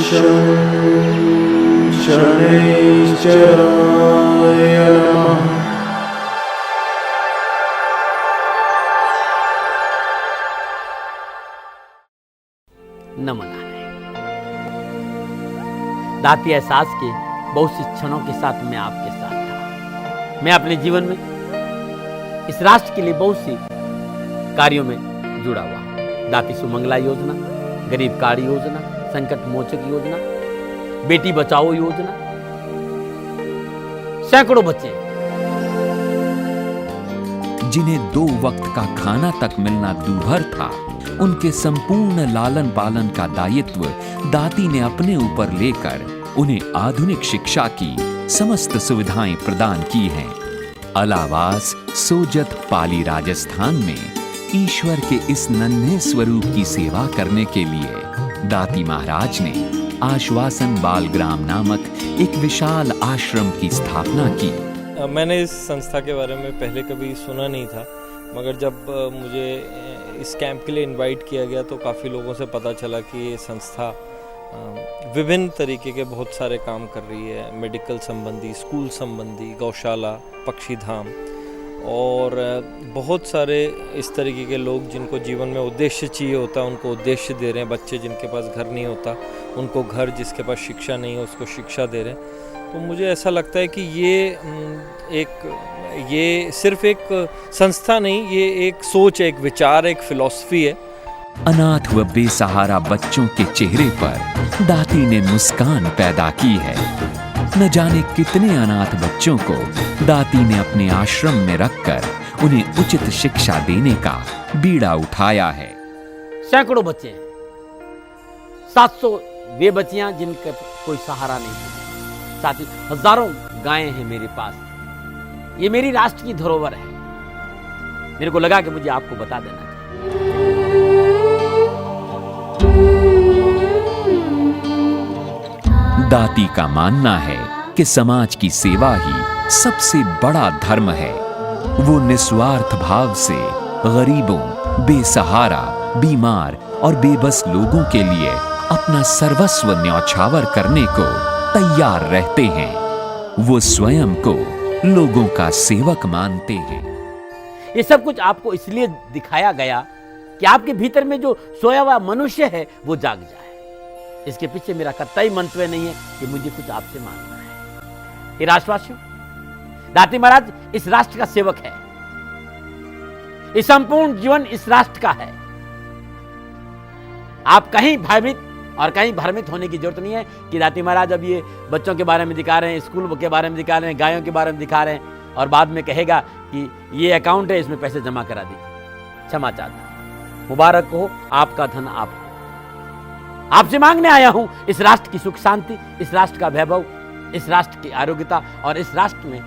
शं शनैश्चराय नमः। नमन आए। दाती एहसास के बहुत सी क्षणों के साथ मैं आपके साथ था। मैं अपने जीवन में इस राष्ट्र के लिए बहुत सी कार्यों में जुड़ा हुआ। दाती सुमंगला योजना, गरीब कार्ड योजना, संकट मोचक योजना, बेटी बचाओ योजना, सैकड़ों बच्चे जिन्हें 2 वक्त का खाना तक मिलना दूभर था, उनके संपूर्ण लालन पालन का दायित्व दाती ने अपने ऊपर लेकर उन्हें आधुनिक शिक्षा की समस्त सुविधाएं प्रदान की हैं। अलावास सोजत पाली राजस्थान में ईश्वर के इस नन्हे स्वरूप की सेवा करने के लिए दाती महाराज ने आश्वासन बालग्राम नामक एक विशाल आश्रम की स्थापना की। मैंने इस संस्था के बारे में पहले कभी सुना नहीं था, मगर जब मुझे इस कैंप के लिए इनवाइट किया गया तो काफ़ी लोगों से पता चला कि ये संस्था विभिन्न तरीके के बहुत सारे काम कर रही है। मेडिकल संबंधी, स्कूल संबंधी, गौशाला, पक्षी धाम और बहुत सारे इस तरीके के लोग जिनको जीवन में उद्देश्य चाहिए होता है उनको उद्देश्य दे रहे हैं। बच्चे जिनके पास घर नहीं होता उनको घर, जिसके पास शिक्षा नहीं है उसको शिक्षा दे रहे हैं। तो मुझे ऐसा लगता है कि ये सिर्फ एक संस्था नहीं, ये एक सोच है, एक विचार, एक फिलॉसफी है। अनाथ व बेसहारा बच्चों के चेहरे पर दाती ने मुस्कान पैदा की है। न जाने कितने अनाथ बच्चों को दाती ने अपने आश्रम में रखकर उन्हें उचित शिक्षा देने का बीड़ा उठाया है। सैकड़ों बच्चे, 700 वे बच्चियां जिनका कोई सहारा नहीं है। साथ ही हजारों गायें हैं मेरे पास। ये मेरी राष्ट्र की धरोहर है। मेरे को लगा कि मुझे आपको बता देना चाहिए। दाती का मानना है कि समाज की सेवा ही सबसे बड़ा धर्म है। वो निस्वार्थ भाव से गरीबों, बेसहारा, बीमार और बेबस लोगों के लिए अपना सर्वस्व न्यौछावर करने को तैयार रहते हैं। वो स्वयं को लोगों का सेवक मानते हैं। ये सब कुछ आपको इसलिए दिखाया गया कि आपके भीतर में जो सोया हुआ मनुष्य है वो जाग जाए। इसके पीछे मेरा कतई मंतव्य नहीं है कि मुझे कुछ आपसे मांगना है। ये राष्ट्रवासियों, दाती महाराज इस राष्ट्र का सेवक है। ये संपूर्ण जीवन इस राष्ट्र का है। आप कहीं भयभीत और कहीं भ्रमित होने की जरूरत नहीं है कि दाती महाराज अब ये बच्चों के बारे में दिखा रहे हैं, स्कूल के बारे में दिखा रहे हैं, गायों के बारे में दिखा रहे हैं और बाद में कहेगा कि ये अकाउंट है, इसमें पैसे जमा करा दीजिए। क्षमा चाहता हूं। मुबारक हो, आपका धन आपको। आपसे मांगने आया हूं इस राष्ट्र की सुख शांति, इस राष्ट्र का वैभव, इस राष्ट्र की आरोग्यता और इस राष्ट्र में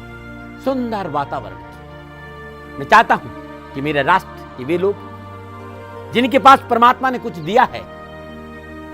सुंदर वातावरण। मैं चाहता हूं कि मेरे राष्ट्र के वे लोग जिनके पास परमात्मा ने कुछ दिया है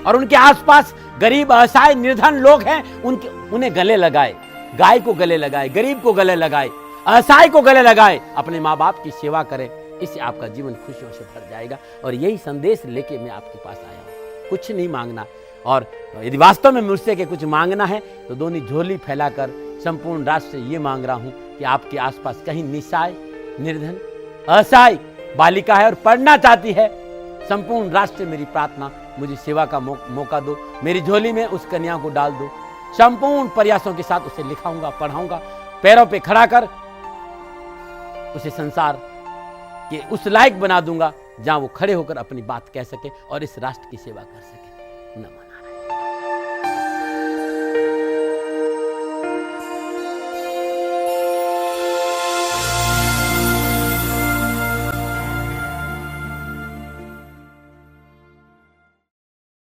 और उनके आसपास गरीब, असहाय, निर्धन लोग हैं, उन्हें गले लगाए। गाय को गले लगाए, गरीब को गले लगाए, असहाय को गले लगाए, अपने माँ बाप की सेवा करें। इससे आपका जीवन खुशियों से भर जाएगा। और यही संदेश लेके मैं आपके पास आया हूं। कुछ नहीं मांगना, और यदि वास्तव में मुझसे के कुछ मांगना है तो दोनों झोली फैलाकर संपूर्ण राष्ट्र से ये मांग रहा हूं कि आपके आसपास कहीं निस्सहाय, निर्धन, असहाय बालिका है और पढ़ना चाहती है, संपूर्ण राष्ट्र से मेरी प्रार्थना, मुझे सेवा का मौका दो। मेरी झोली में उस कन्या को डाल दो। संपूर्ण प्रयासों के साथ उसे लिखाऊंगा, पढ़ाऊंगा, पैरों पे खड़ा कर उसे संसार के उस लायक बना दूंगा जहां वो खड़े होकर अपनी बात कह सके और इस राष्ट्र की सेवा कर सके। नमस्कार।